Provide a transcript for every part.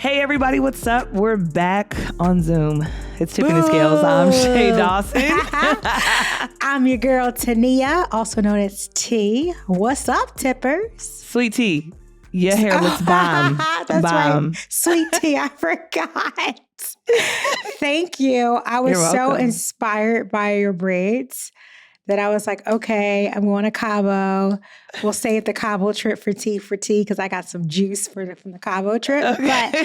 Hey everybody, what's up? We're back on Zoom. It's Tipping the Scales. I'm Shea Dawson. I'm your girl Tyneeha, also known as T. What's up, Tippers? Sweet Tea, your hair looks bomb. That's bomb. right. Sweet Tea, I forgot. Thank you. I was so inspired by your braids that I was like, okay, I'm going to Cabo. We'll save the Cabo trip for tea because I got some juice from the Cabo trip. Okay.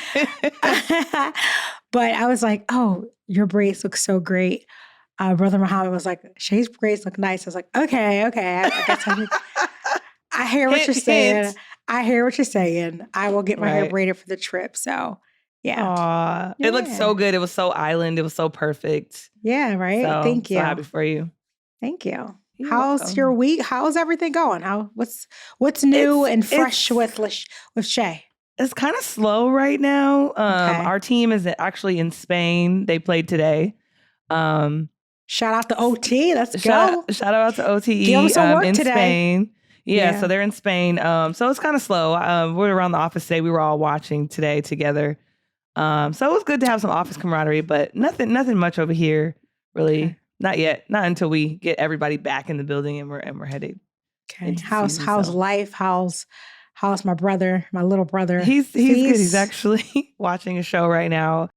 But I was like, oh, your braids look so great. Brother Muhammad was like, Shay's braids look nice. I was like, okay. I guess I hear what you're saying. I hear what you're saying. I will get my hair braided for the trip. So, yeah. Aww. Yeah. It looked so good. It was so island. It was so perfect. Yeah, right? So, Thank you. So happy for you. Thank you. You're How's welcome. your week? How's everything going? What's new and fresh with Shea? It's kind of slow right now. Okay. Our team is actually in Spain. They played today. Shout out to OT. Let's go. Shout out to OTE. Give them some work in today. Spain. Yeah, so they're in Spain. So it's kind of slow. We're around the office today. We were all watching today together. So it was good to have some office camaraderie, but nothing much over here, really. Okay. Not yet. Not until we get everybody back in the building and we're headed. Okay. How's life? How's my brother, my little brother? He's good. He's actually watching a show right now.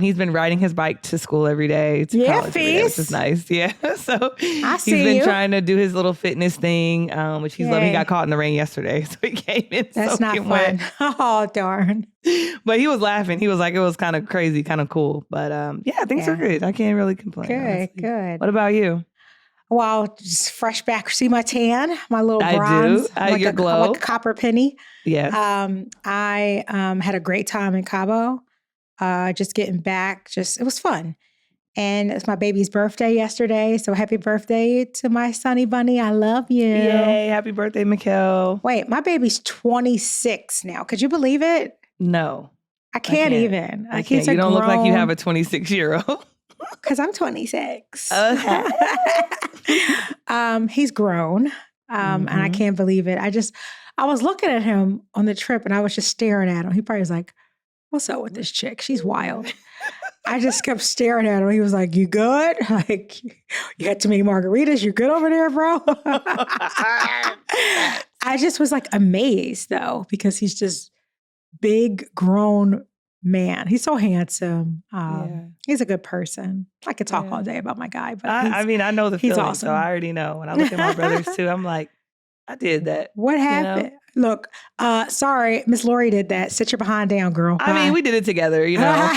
He's been riding his bike to school every day, to college every day, which is nice. Yeah. So he's been trying to do his little fitness thing, which he's loving. He got caught in the rain yesterday, so he came in. That's not fun. Wet. Oh, darn. But he was laughing. He was like, it was kind of crazy, kind of cool. But yeah, things are good. I can't really complain. Good. What about you? Well, just fresh back. See my tan, my little bronze. I do. Your glow. Like a copper penny. Yes. I had a great time in Cabo. Just getting back, it was fun. And it's my baby's birthday yesterday. So happy birthday to my Sunny Bunny. I love you. Yay. Happy birthday, Mikkel. Wait, my baby's 26 now. Could you believe it? No. I can't even. I can't. You don't look like you have a 26-year-old. Because I'm 26. Okay. He's grown. And I can't believe it. I was looking at him on the trip and I was just staring at him. He probably was like, what's up with this chick? She's wild. I just kept staring at him. He was like, you good? Like, you had too many margaritas. You good over there, bro? I just was like amazed though, because he's just big, grown man. He's so handsome. He's a good person. I could talk all day about my guy, but I know the feeling, awesome. So I already know. When I look at my brothers too, I'm like, I did that. What happened? You know? Look, sorry, Miss Lori did that. Sit your behind down, girl. I mean, we did it together, you know.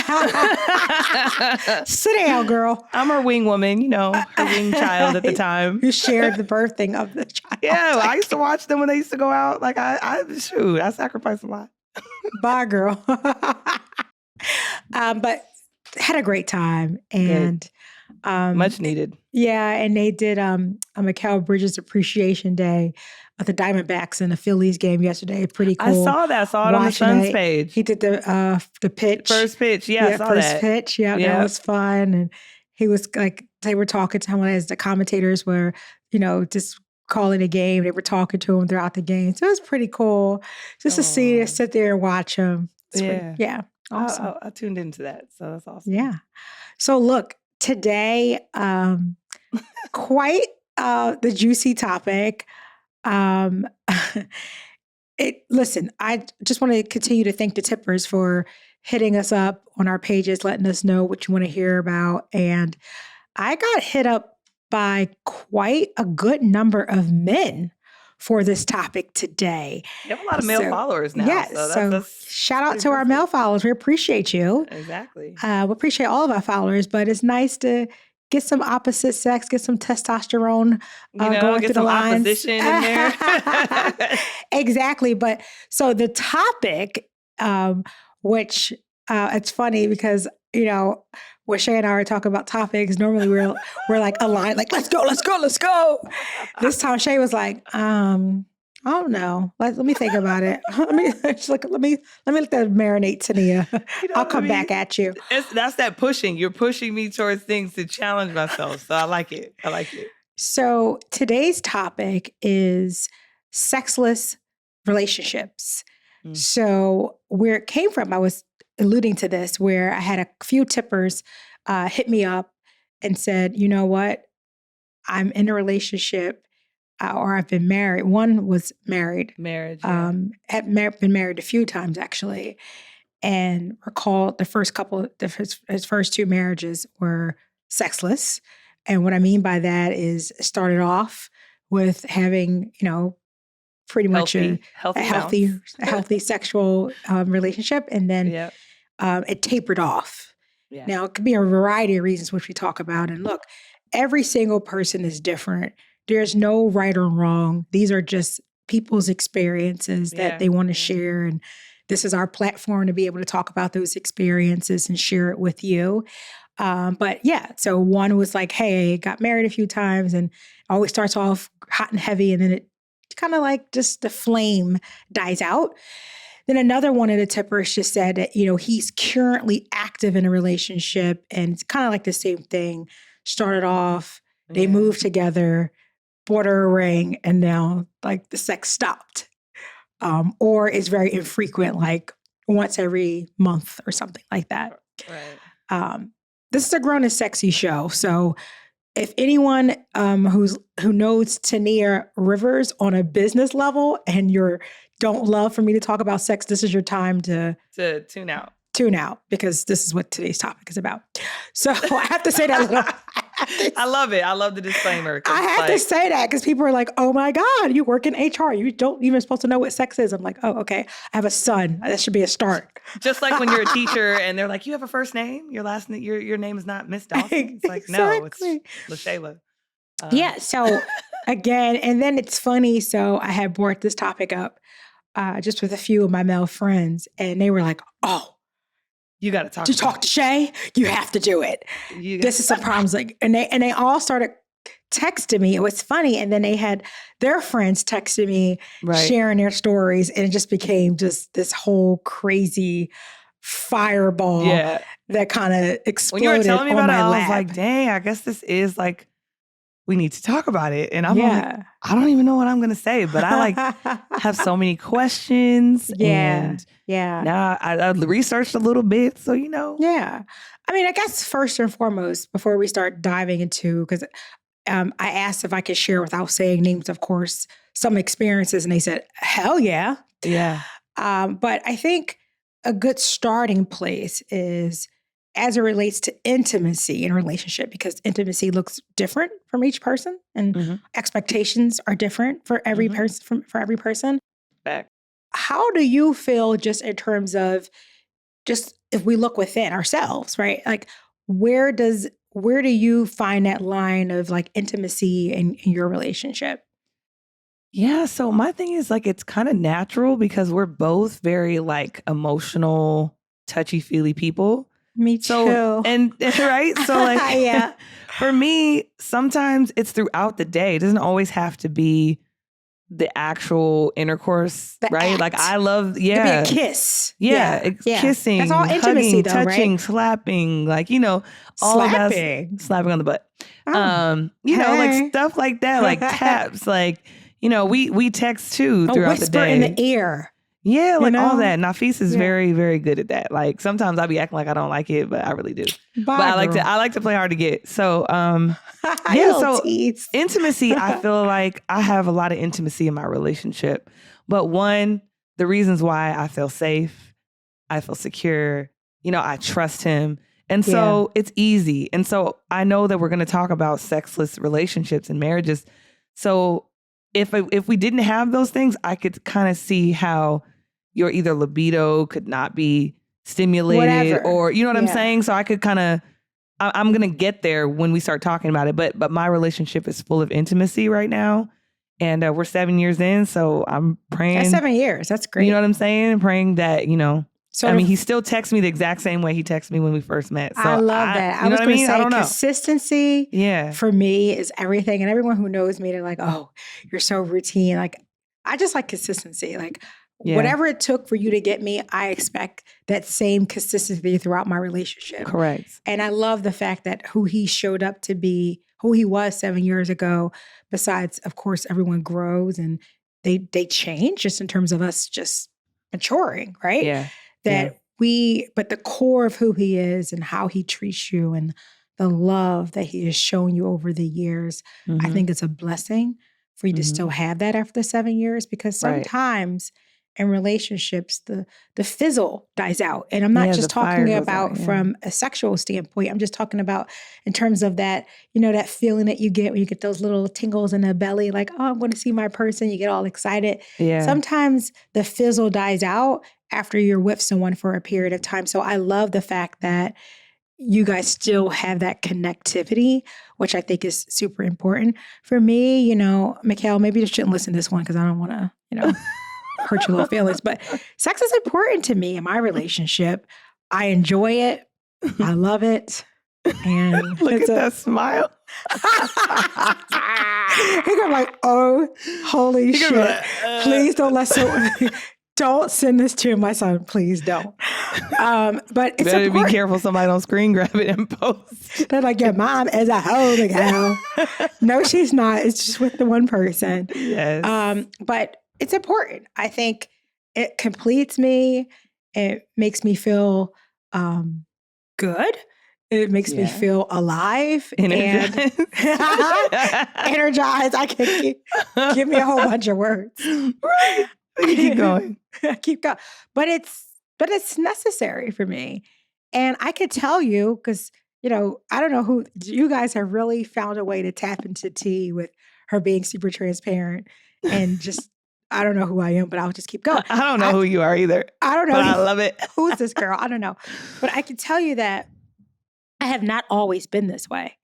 Sit down, girl. I'm her wing woman, you know, her wing child at the time. You shared the birthing of the child. Yeah, well, I used to watch them when they used to go out. Like, I sacrificed a lot. Bye, girl. But had a great time and much needed. Yeah, and they did a Mikal Bridges Appreciation Day of the Diamondbacks in the Phillies game yesterday. Pretty cool. I saw that. I saw it on the Suns page. He did the pitch. First pitch. Yeah, I saw first pitch. Yeah, that was fun. And he was like, they were talking to him as the commentators were, just calling a game. They were talking to him throughout the game. So it was pretty cool just to sit there and watch him. Yeah. Awesome. I tuned into that. So that's awesome. Yeah. So look, today, quite the juicy topic. Listen, I just want to continue to thank the tippers for hitting us up on our pages, letting us know what you want to hear about. And I got hit up by quite a good number of men for this topic today. You have a lot of male followers now. Yes. So shout out to our male followers. We appreciate you. Exactly. We appreciate all of our followers, but it's nice to get some opposite sex, get some testosterone going through the lines. Opposition in there. Exactly. But so the topic, which it's funny because, when Shea and I are talking about topics, normally we're like aligned, like, let's go. This time Shea was like, I don't know. Let me think about it. let me let that marinate, Tyneeha. I'll come back at you. That's that pushing. You're pushing me towards things to challenge myself. So I like it. So today's topic is sexless relationships. So where it came from, I was alluding to this, where I had a few tippers hit me up and said, you know what? I'm in a relationship or I've been married. One was married. Marriage, yeah. Been married a few times, actually. And recall the first couple, his first two marriages were sexless. And what I mean by that is it started off with having, pretty much a healthy sexual relationship. And then it tapered off. Yeah. Now, it could be a variety of reasons, which we talk about. And look, every single person is different. There's no right or wrong. These are just people's experiences that they want to share. And this is our platform to be able to talk about those experiences and share it with you. But yeah, so one was like, hey, got married a few times and always starts off hot and heavy. And then it kind of like just the flame dies out. Then another one of the tippers just said that, he's currently active in a relationship and it's kind of like the same thing. Started off, they moved together, bought her a ring, and now like the sex stopped. Or it's very infrequent, like once every month or something like that. Right. This is a Grown and Sexy show. So if anyone who knows Tyneeha Rivers on a business level and don't love for me to talk about sex, this is your time to tune out. Tune out, because this is what today's topic is about. So I have to say that. I love it. I love the disclaimer. I have to say that because people are like, oh my God, you work in HR. You don't even supposed to know what sex is. I'm like, oh, okay. I have a son. That should be a start. Just like when you're a teacher and they're like, you have a first name? Your last name, your name is not Miss Dawson. It's like, exactly. No, it's LaShayla. Yeah. So again, and then it's funny. So I had brought this topic up just with a few of my male friends, and they were like, oh, you got to talk. To talk to Shea, you have to do it. This is some problems. Like, and they all started texting me. It was funny, and then they had their friends texting me, sharing their stories, and it just became just this whole crazy fireball that kind of exploded. When you were telling me about it, I was lap. like, "Dang, I guess this is like we need to talk about it." And I'm like, I don't even know what I'm going to say, but I like have so many questions. And now I researched a little bit. So, Yeah. I mean, I guess first and foremost, before we start diving into, because I asked if I could share without saying names, of course, some experiences. And they said, hell yeah. Yeah. But I think a good starting place is as it relates to intimacy in a relationship, because intimacy looks different from each person and expectations are different for every person. For every person. Back. How do you feel just in terms of just if we look within ourselves, right? Like where do you find that line of like intimacy in your relationship? Yeah. So my thing is like, it's kind of natural because we're both very like emotional, touchy-feely people. Me too. And right. So like, for me, sometimes it's throughout the day. It doesn't always have to be the actual intercourse, right? Act. Like I love, It'd be a kiss. Kissing, that's all intimacy, hugging, though, touching, right? slapping, like, all slapping. of that, slapping on the butt. Oh, like stuff like that, like taps, like, we text too throughout the day. Whisper in the ear. Yeah, like all that. Nafis is very, very good at that. Like sometimes I'll be acting like I don't like it, but I really do. But I like to play hard to get. So so intimacy, I feel like I have a lot of intimacy in my relationship. But one, the reasons why I feel safe, I feel secure, I trust him. And so it's easy. And so I know that we're going to talk about sexless relationships and marriages. So if we didn't have those things, I could kind of see how your either libido could not be stimulated or, you know what I'm saying? So I could kind of, I'm going to get there when we start talking about it. But my relationship is full of intimacy right now. And we're 7 years in. So I'm praying. That's 7 years. That's great. You know what I'm saying? Praying that, he still texts me the exact same way he texted me when we first met. So I love that. I was going to say consistency for me is everything. And everyone who knows me, they're like, oh, you're so routine. Like, I just like consistency. Like whatever it took for you to get me, I expect that same consistency throughout my relationship. Correct. And I love the fact that who he showed up to be, who he was 7 years ago, besides, of course, everyone grows and they change just in terms of us just maturing, right? Yeah. That but the core of who he is and how he treats you and the love that he has shown you over the years, I think it's a blessing for you to still have that after the 7 years, because sometimes in relationships, the fizzle dies out. And I'm not just talking about from a sexual standpoint. I'm just talking about in terms of that, that feeling that you get when you get those little tingles in the belly, like, oh, I'm going to see my person. You get all excited. Yeah. Sometimes the fizzle dies out after you're with someone for a period of time. So I love the fact that you guys still have that connectivity, which I think is super important. For me, Mikhail, maybe you shouldn't listen to this one because I don't want to, hurt your little feelings. But sex is important to me in my relationship. I enjoy it. I love it. And look at that smile. He's gonna be like, oh, holy shit. Like, please don't don't send this to my son. Please don't. But it's better important. Be careful somebody don't screen grab it and post. They're like, your mom is a holy cow. No, she's not. It's just with the one person. Yes. But it's important. I think it completes me. It makes me feel good. It makes me feel alive. Energized. Energized. I can give me a whole bunch of words. Right. Keep going. Keep going. But it's necessary for me. And I could tell you, because, I don't know who, you guys have really found a way to tap into T with her being super transparent and just, I don't know who I am, but I'll just keep going. I don't know who you are either. I don't know. But I love it. Who's this girl? I don't know. But I can tell you that I have not always been this way.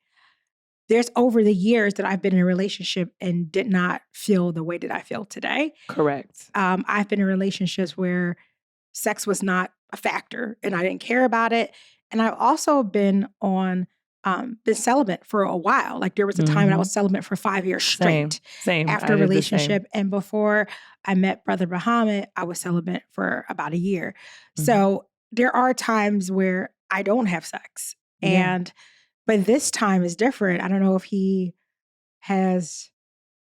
There's over the years that I've been in a relationship and did not feel the way that I feel today. Correct. I've been in relationships where sex was not a factor and I didn't care about it. And I've also been celibate for a while. Like there was a time when I was celibate for 5 years straight. Same. After a relationship. And before I met Brother Muhammad, I was celibate for about a year. So there are times where I don't have sex. But this time is different. I don't know if he has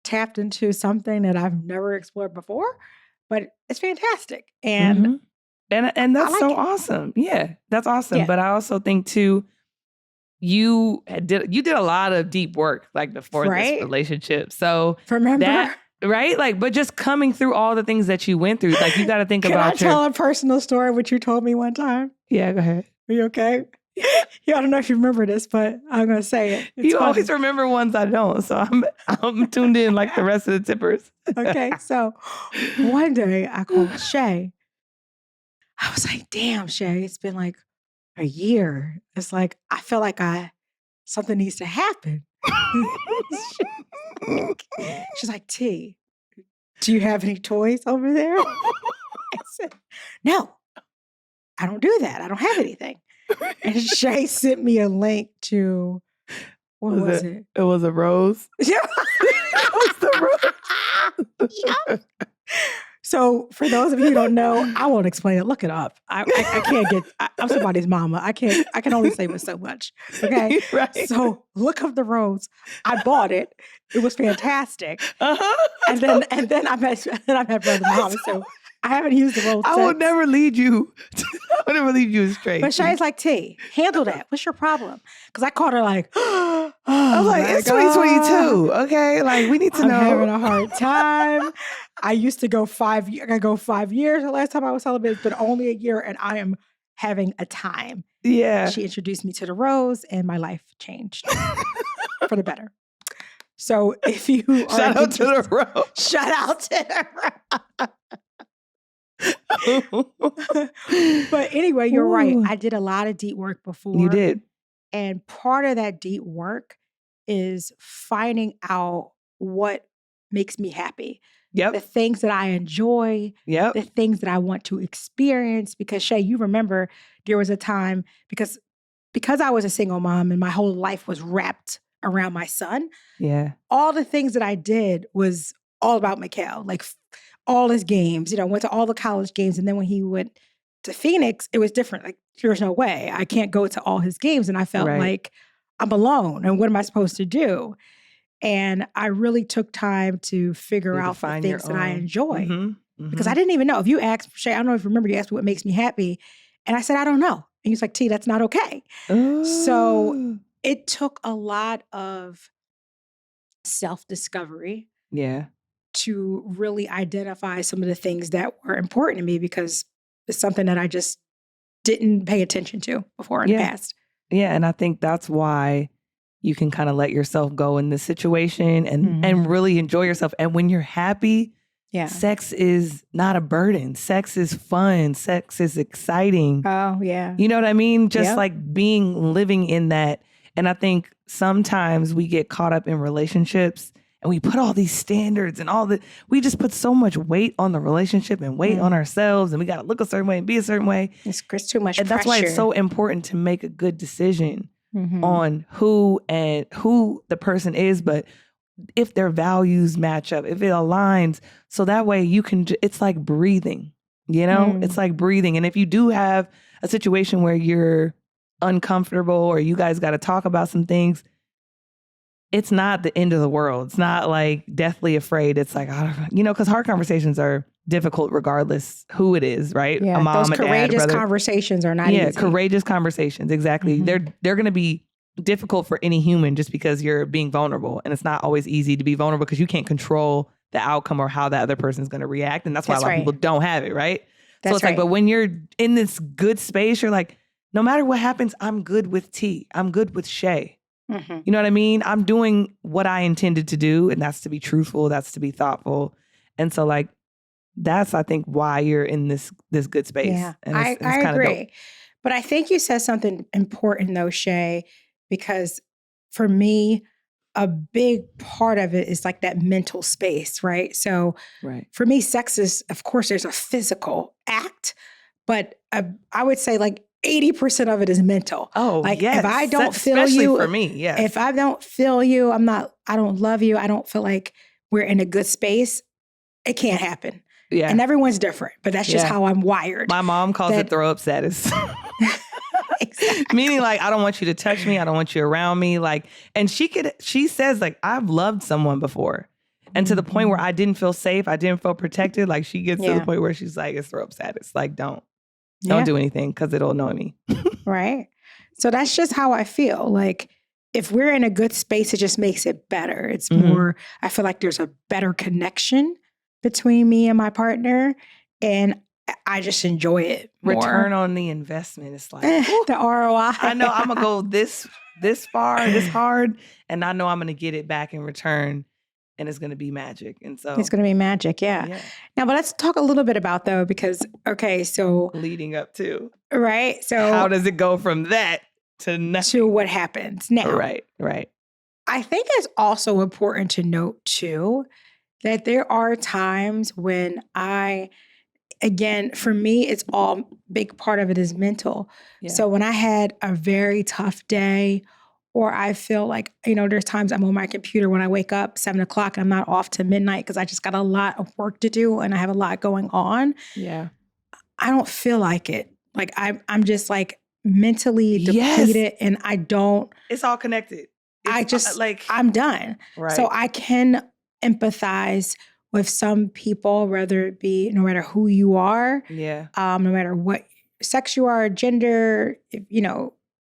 tapped into something that I've never explored before, but it's fantastic. And and that's so awesome. Yeah, that's awesome. Yeah. But I also think too, you did a lot of deep work like before this relationship. So remember that, right? Like, but just coming through all the things that you went through, like you got to think about. Can I tell a personal story, which you told me one time? Yeah, go ahead. Are you okay? Yeah, I don't know if you remember this, but I'm going to say it. You always remember ones I don't, so I'm tuned in like the rest of the tippers. Okay, so one day I called Shea. I was like, damn, Shea, it's been like a year. It's like, I feel like something needs to happen. She's like, T, do you have any toys over there? I said, no, I don't do that. I don't have anything. And Shea sent me a link to, what was it? It was a rose. Yeah. It was the rose. Yeah. So for those of you who don't know, I won't explain it. Look it up. I can't I'm somebody's mama. I can only say but so much. Okay. Right. So look up the rose. I bought it. It was fantastic. And then I met Brother Muhammad. So I haven't used the rose. I will never lead you. I will never lead you astray. But Shea's like, T, handle that. What's your problem? Because I called her like, I was like, it's 2022. Okay. Like, we need to know. I'm having a hard time. I used to go 5 years. I go 5 years. The last time I was celibate, but only a year. And I am having a time. Yeah. She introduced me to the rose and my life changed for the better. So if you are shout out to the rose. Shout out to the rose. But anyway, you're right. I did a lot of deep work before. You did. And part of that deep work is finding out what makes me happy. Yep. The things that I enjoy. Yep. The things that I want to experience. Because Shea, you remember there was a time, because I was a single mom and my whole life was wrapped around my son. Yeah. All the things that I did was all about Mikhail. Like all his games, went to all the college games. And then when he went to Phoenix, it was different. Like, there's no way. I can't go to all his games. And I felt like I'm alone. And what am I supposed to do? And I really took time to figure out the things that I enjoy. Because I didn't even know. If you asked, Shea, I don't know if you remember, you asked me what makes me happy. And I said, I don't know. And he's like, T, that's not okay. So it took a lot of self-discovery Yeah. to really identify some of the things that were important to me, because it's something that I just didn't pay attention to before in the past. Yeah. And I think that's why you can kind of let yourself go in this situation and really enjoy yourself. And when you're happy, sex is not a burden. Sex is fun. Sex is exciting. Oh, yeah. You know what I mean? Just like living in that. And I think sometimes we get caught up in relationships and we put all these standards and we just put so much weight on the relationship and weight on ourselves, and we got to look a certain way and be a certain way. It's too much and pressure. That's why it's so important to make a good decision on who the person is, but if their values match up, if it aligns, so that way you can, it's like breathing, it's like breathing. And if you do have a situation where you're uncomfortable or you guys got to talk about some things, it's not the end of the world. It's not like deathly afraid. It's like, because hard conversations are difficult regardless who it is, right? Yeah, a mom, those a dad, courageous brother. conversations are not easy. Yeah, courageous conversations. Exactly. They're going to be difficult for any human just because you're being vulnerable. And it's not always easy to be vulnerable because you can't control the outcome or how the other person's going to react. And that's why a lot of people don't have it, right? So it's like, but when you're in this good space, you're like, no matter what happens, I'm good with T. I'm good with Shea. You know what I mean? I'm doing what I intended to do, and that's to be truthful. That's to be thoughtful. And so like, that's, I think, why you're in this good space. Yeah, and I agree. Dope. But I think you said something important though, Shea, because for me, a big part of it is like that mental space, right? So for me, sex is, of course, there's a physical act, but I would say like 80% of it is mental. Oh, like yes. If I don't feel especially you, for me, yes. If I don't feel you, I don't love you, I don't feel like we're in a good space, it can't happen. Yeah. And everyone's different, but that's just how I'm wired. My mom calls it throw up status. Exactly. Meaning like, I don't want you to touch me. I don't want you around me. Like, and she says like, I've loved someone before. And to the point where I didn't feel safe, I didn't feel protected. Like she gets to the point where she's like, it's throw up status. Like, don't do anything because it'll annoy me. Right. So that's just how I feel. Like if we're in a good space, it just makes it better. It's more, I feel like there's a better connection between me and my partner, and I just enjoy it more. Return on the investment. It's like the ROI. I know I'm gonna go this far, this hard, and I know I'm gonna get it back in return, and it's gonna be magic. And so it's gonna be magic, yeah. Now, but let's talk a little bit about though, because so leading up to so how does it go from that to nothing? To what happens now? Right. I think it's also important to note too that there are times when again, for me, it's all big part of it is mental. Yeah. So when I had a very tough day, or I feel like, there's times I'm on my computer when I wake up 7:00 and I'm not off to midnight because I just got a lot of work to do and I have a lot going on. Yeah. I don't feel like it. Like I'm just like mentally depleted and I don't. It's all connected. I'm done. Right. So I can empathize with some people, whether it be no matter who you are, no matter what sex you are, gender,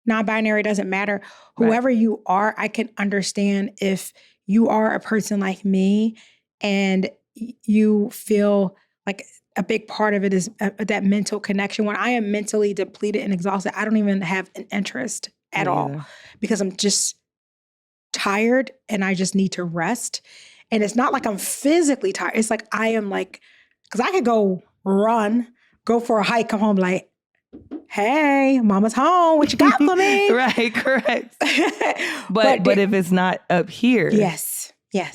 non-binary, doesn't matter. Whoever you are, I can understand if you are a person like me and you feel like a big part of it is that mental connection. When I am mentally depleted and exhausted, I don't even have an interest at all because I'm just tired and I just need to rest. And it's not like I'm physically tired. It's like I am like, because I could go run, go for a hike, come home like, hey, mama's home. What you got for me? Right, correct. but if it's not up here, yes,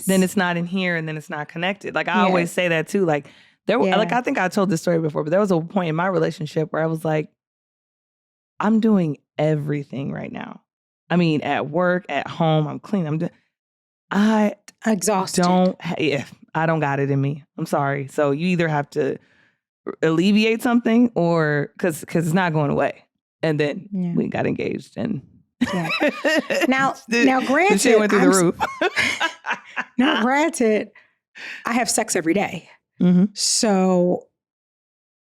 then it's not in here, and then it's not connected. Like I always say that too. Like like I think I told this story before, but there was a point in my relationship where I was like, I'm doing everything right now. I mean, at work, at home, I'm clean. I exhausted. I don't got it in me. I'm sorry. So you either have to alleviate something or because it's not going away. And then we got engaged and now granted, the shit went through the roof. Now granted, I have sex every day. So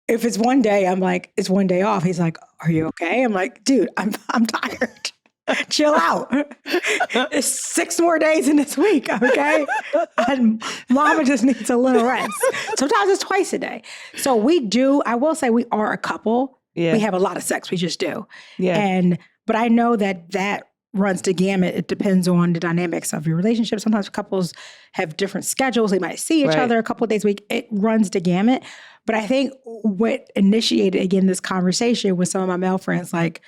if it's one day, I'm like, it's one day off. He's like, are you okay? I'm like, dude, I'm tired. Chill out. It's 6 more days in this week, okay? And mama just needs a little rest. Sometimes it's twice a day. So I will say we are a couple. Yeah. We have a lot of sex. We just do. Yeah. But I know that runs the gamut. It depends on the dynamics of your relationship. Sometimes couples have different schedules. They might see each other a couple of days a week. It runs the gamut. But I think what initiated, again, this conversation with some of my male friends, like,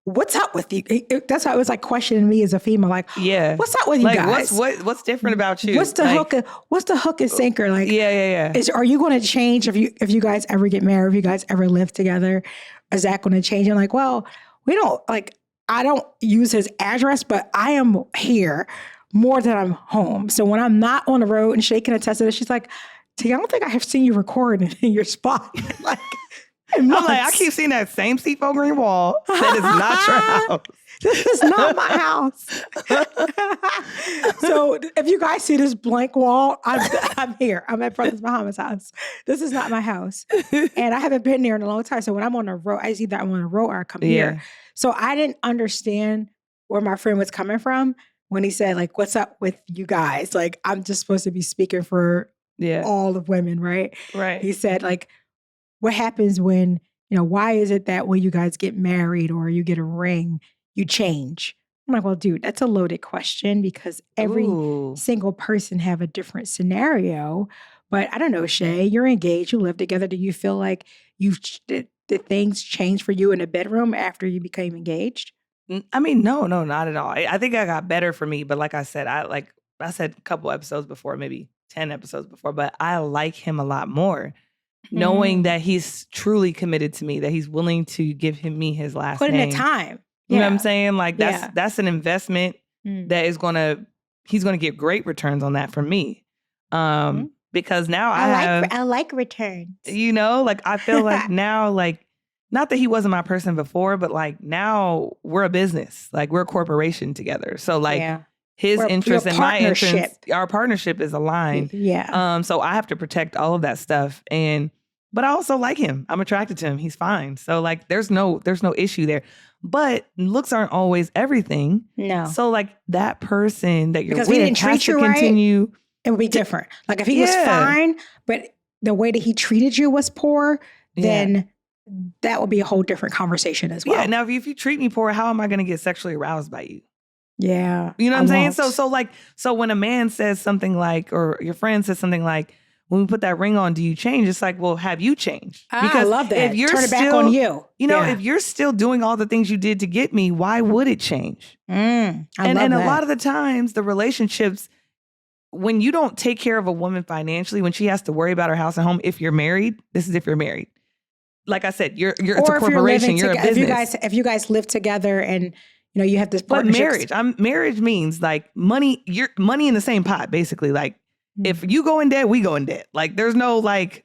what's up with you? That's why it was like questioning me as a female, like, what's up with you guys? What's different about you? What's the hook? What's the hook and sinker? Like, yeah. Are you going to change if you guys ever get married? If you guys ever live together, is that going to change? I'm like, well, we don't I don't use his address, but I am here more than I'm home. So when I'm not on the road, and Shea can attest to this, she's like, T, I don't think I have seen you recording in your spot. Like, I'm like, I keep seeing that same seafoam green wall. That is not your house. This is not my house. So if you guys see this blank wall, I'm here. I'm at Brothers Muhammad's house. This is not my house. And I haven't been there in a long time. So when I'm on the road, I either I'm on the road or I come here. So I didn't understand where my friend was coming from when he said, like, what's up with you guys? Like, I'm just supposed to be speaking for all of women, right? Right. He said, like, what happens when, why is it that when you guys get married or you get a ring, you change? I'm like, well, dude, that's a loaded question because every single person have a different scenario. But I don't know, Shea, you're engaged, you live together. Do you feel like did things change for you in the bedroom after you became engaged? I mean, no, not at all. I think I got better for me. But like I said, I said a couple episodes before, maybe 10 episodes before, but I like him a lot more. Knowing that he's truly committed to me, that he's willing to give me his last name. Put in the time. You know what I'm saying? Like that's an investment that he's gonna get great returns on that from me. Because now I like returns. Like I feel like now, like, not that he wasn't my person before, but like now we're a business. Like we're a corporation together. So like his interest and my interest, our partnership is aligned. Yeah. So I have to protect all of that stuff. But I also like him. I'm attracted to him. He's fine. So like there's no issue there. But looks aren't always everything. No. So like that person that you're because with he didn't treat you continue. Right, it would be different. Like if he was fine, but the way that he treated you was poor, then that would be a whole different conversation as well. Yeah. Now if you treat me poor, how am I going to get sexually aroused by you? Yeah. You know what I'm saying? So when a man says something like, or your friend says something like, when we put that ring on, do you change? It's like, well, have you changed? Because I love that. If you're turn it back on you. If you're still doing all the things you did to get me, why would it change? I love that. A lot of the times, the relationships, when you don't take care of a woman financially, when she has to worry about her house and home, if you're married, this is if you're married. Like I said, it's a corporation. You're a business. If you guys live together and you have this partnership. But marriage means like money. You're money in the same pot, basically. Like if you go in debt, we go in debt. Like there's no like,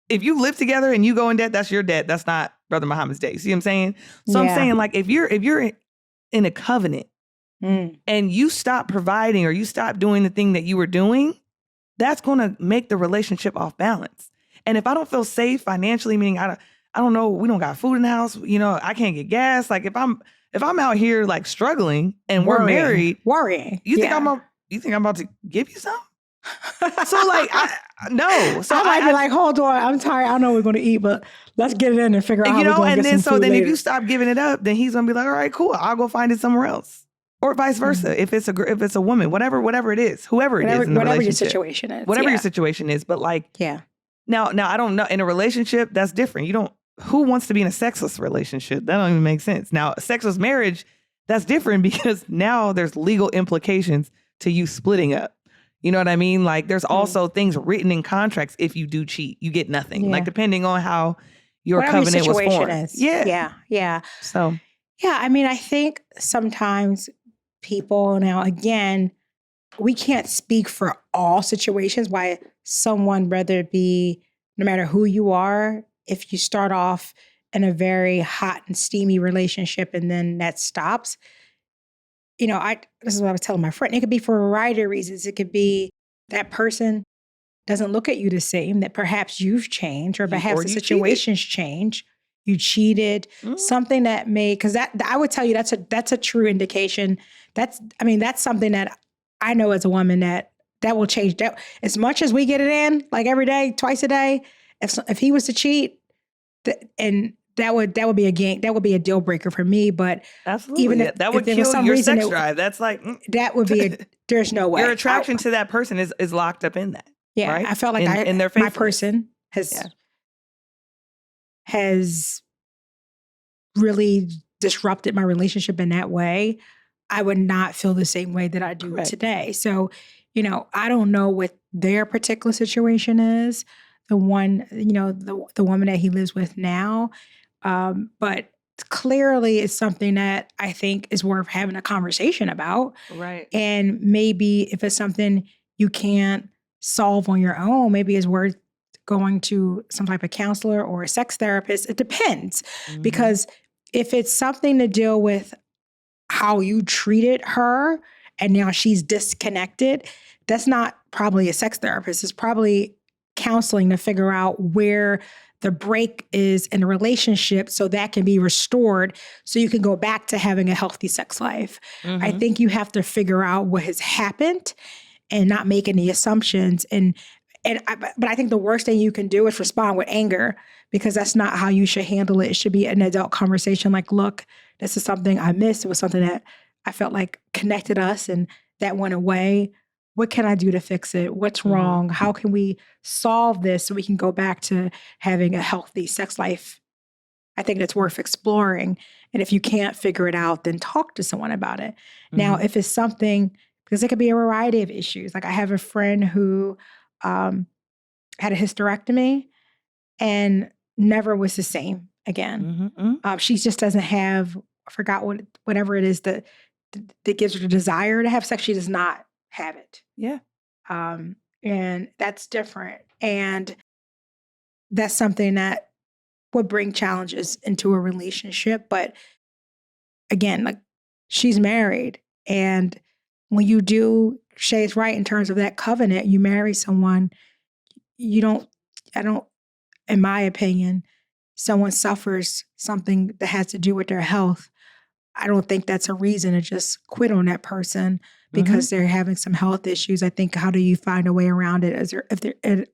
if you live together and you go in debt, that's your debt. That's not Brother Muhammad's day. See what I'm saying? So I'm saying like if you're in a covenant and you stop providing or you stop doing the thing that you were doing, that's going to make the relationship off balance. And if I don't feel safe financially, meaning I don't know, we don't got food in the house, I can't get gas. Like if I'm out here like struggling and we're married, worrying, you think I'm about to give you something? So like, no. So I might be like, hold on, I'm tired. I don't know what we're going to eat, but let's get it in and figure out how we're going to get some food later. If you stop giving it up, then he's going to be like, all right, cool. I'll go find it somewhere else. Or vice versa. If it's a woman, whatever it is, whoever it is in the whatever relationship. Your situation is. Whatever your situation is. But like, now I don't know. In a relationship, that's different. Who wants to be in a sexless relationship? That don't even make sense. Now, a sexless marriage, that's different because now there's legal implications to you splitting up. You know what I mean? Like there's also things written in contracts. If you do cheat, you get nothing. Like depending on how your covenant was formed. Is. Yeah. So. Yeah. I mean, I think sometimes people now, again, we can't speak for all situations why someone, whether it be no matter who you are, if you start off in a very hot and steamy relationship and then that stops, this is what I was telling my friend. It could be for a variety of reasons. It could be that person doesn't look at you the same, that perhaps you've changed or perhaps the you situation's changed. You cheated, something that may, because that I would tell you that's a true indication. That's something that I know as a woman that will change. That as much as we get it in, like every day, twice a day, if he was to cheat, and that would be a deal breaker for me. But absolutely, even if that would if kill your sex drive. That's like that would be there's no way your attraction to that person is locked up in that. Yeah, right? I felt like in their my person has really disrupted my relationship in that way. I would not feel the same way that I do today. So, I don't know what their particular situation is. The one, the woman that he lives with now, but clearly it's something that I think is worth having a conversation about. Right. And maybe if it's something you can't solve on your own, maybe it's worth going to some type of counselor or a sex therapist. It depends. Because if it's something to deal with how you treated her and now she's disconnected, that's not probably a sex therapist. It's probably counseling to figure out where the break is in a relationship so that can be restored so you can go back to having a healthy sex life. I think you have to figure out what has happened and not make any assumptions. But I think the worst thing you can do is respond with anger, because that's not how you should handle it. It should be an adult conversation like, look, this is something I missed. It was something that I felt like connected us and that went away. What can I do to fix it? What's wrong? How can we solve this so we can go back to having a healthy sex life? I think it's worth exploring. And if you can't figure it out, then talk to someone about it. Now, if it's something, because it could be a variety of issues. Like I have a friend who had a hysterectomy and never was the same again. She just doesn't have, I forgot whatever it is that gives her the desire to have sex. She does not have it. Yeah. And that's different. And that's something that would bring challenges into a relationship. But again, like she's married. And when you do, Shay's right in terms of that covenant, you marry someone, in my opinion, someone suffers something that has to do with their health. I don't think that's a reason to just quit on that person because they're having some health issues. I think, how do you find a way around it?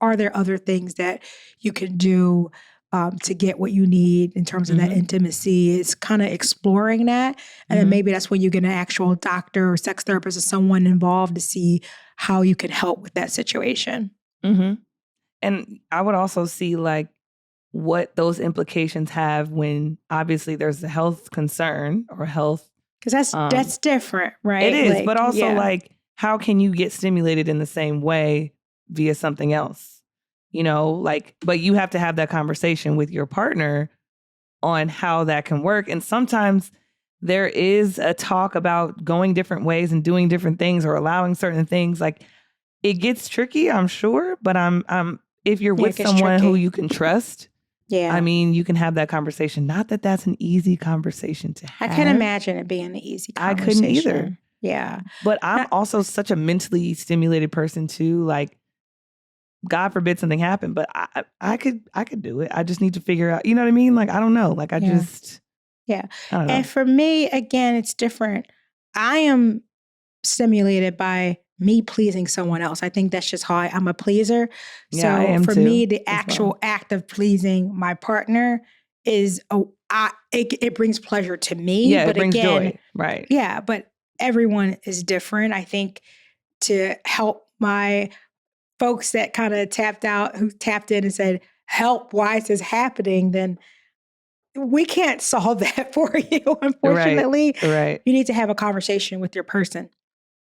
Are there other things that you can do to get what you need in terms of that intimacy? It's kind of exploring that. And then maybe that's when you get an actual doctor or sex therapist or someone involved to see how you can help with that situation. And I would also see like what those implications have when obviously there's a health concern or health. Because that's different, right? It is, but also like, how can you get stimulated in the same way via something else? But you have to have that conversation with your partner on how that can work. And sometimes there is a talk about going different ways and doing different things or allowing certain things. Like it gets tricky, I'm sure, but if you're with someone who you can trust, I mean, you can have that conversation. Not that that's an easy conversation to have. I can't imagine it being an easy conversation. I couldn't either. Yeah. But I'm also such a mentally stimulated person too. Like, God forbid something happened, but I could do it. I just need to figure out, you know what I mean? Like, I don't know. Like, I don't know. And for me, again, it's different. I am stimulated by me pleasing someone else. I think that's just how I'm a pleaser. Yeah, so for me, the actual act of pleasing my partner is it brings pleasure to me. Yeah, but it brings again, joy. Right. Yeah, but everyone is different. I think to help my folks that kind of who tapped in and said, help, why is this happening? Then we can't solve that for you, unfortunately. Right. You need to have a conversation with your person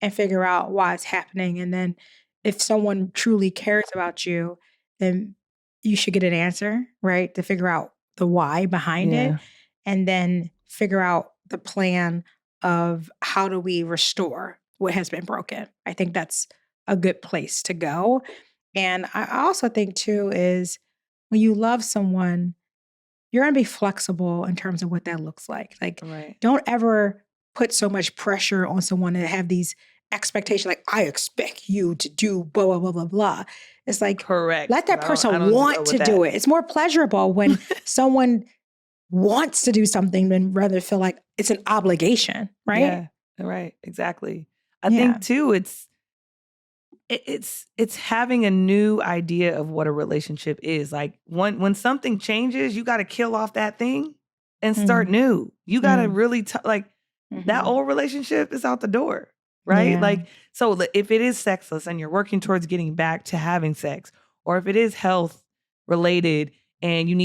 and figure out why it's happening. And then if someone truly cares about you, then you should get an answer, right? To figure out the why behind it. And then figure out the plan of how do we restore what has been broken. I think that's a good place to go. And I also think too is when you love someone, you're going to be flexible in terms of what that looks like. Like, don't ever put so much pressure on someone to have these expectations. Like, I expect you to do blah, blah, blah, blah, blah. It's like, correct. let that I person don't just go want with to do that. it. It's more pleasurable when someone wants to do something than rather feel like it's an obligation, right? Yeah, right. Exactly. I Yeah. think too, it's having a new idea of what a relationship is. Like when something changes, you got to kill off that thing and start new. You got to really like that old relationship is out the door, right? Yeah. Like, so if it is sexless and you're working towards getting back to having sex, or if it is health related and you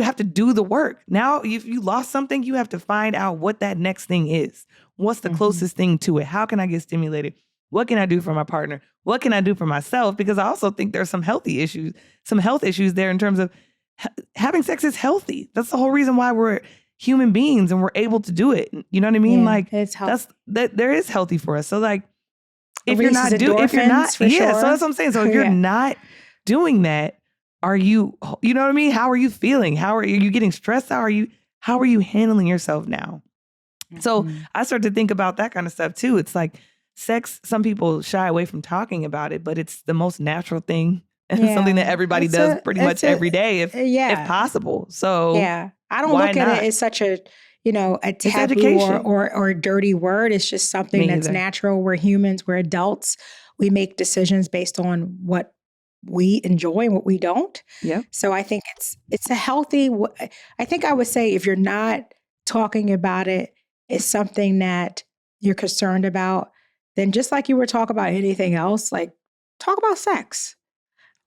have to do the work. Now, if you lost something, you have to find out what that next thing is. What's the closest thing to it? How can I get stimulated? What can I do for my partner? What can I do for myself? Because I also think there's some health issues there in terms of having sex is healthy. That's the whole reason why we're human beings and we're able to do it. You know what I mean? Yeah, like it's there is healthy for us. So like if you're not so that's what I'm saying. So if you're not doing that, you know what I mean? How are you feeling? How are you getting stressed? How are you handling yourself now? So I started to think about that kind of stuff too. It's like sex, some people shy away from talking about it, but it's the most natural thing and something that everybody does pretty much every day if possible. So I don't look at it as such a, a taboo or a dirty word. It's just something that's natural. We're humans, we're adults. We make decisions based on what we enjoy and what we don't. Yeah. So I think it's a healthy, I think I would say if you're not talking about it, it's something that you're concerned about, then just like you were talking about anything else, like talk about sex.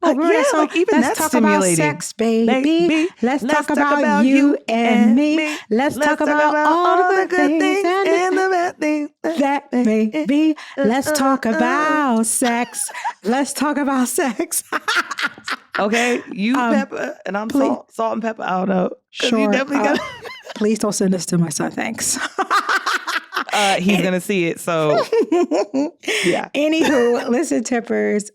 Oh, like even let's that's talk stimulating. about sex, baby. Let's talk about you and me. Let's talk about all the good things and the bad things. That baby. Let's talk about sex. Let's talk about sex. Okay, you pepper and I'm salt and pepper. I don't know. Sure. You definitely got. Please don't send this to my son. Thanks. He's gonna see it. So yeah. Anywho, listen, tippers.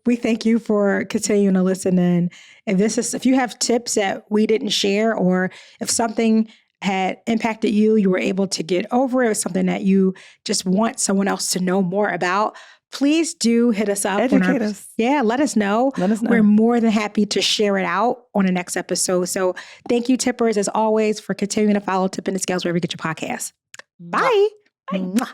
We thank you for continuing to listen in. If you have tips that we didn't share, or if something had impacted you, you were able to get over it, or something that you just want someone else to know more about, please do hit us up. Educate us. Yeah, let us know. Let us know. We're more than happy to share it out on the next episode. So thank you, tippers, as always, for continuing to follow Tipping the Scales wherever you get your podcasts. Bye. Bye.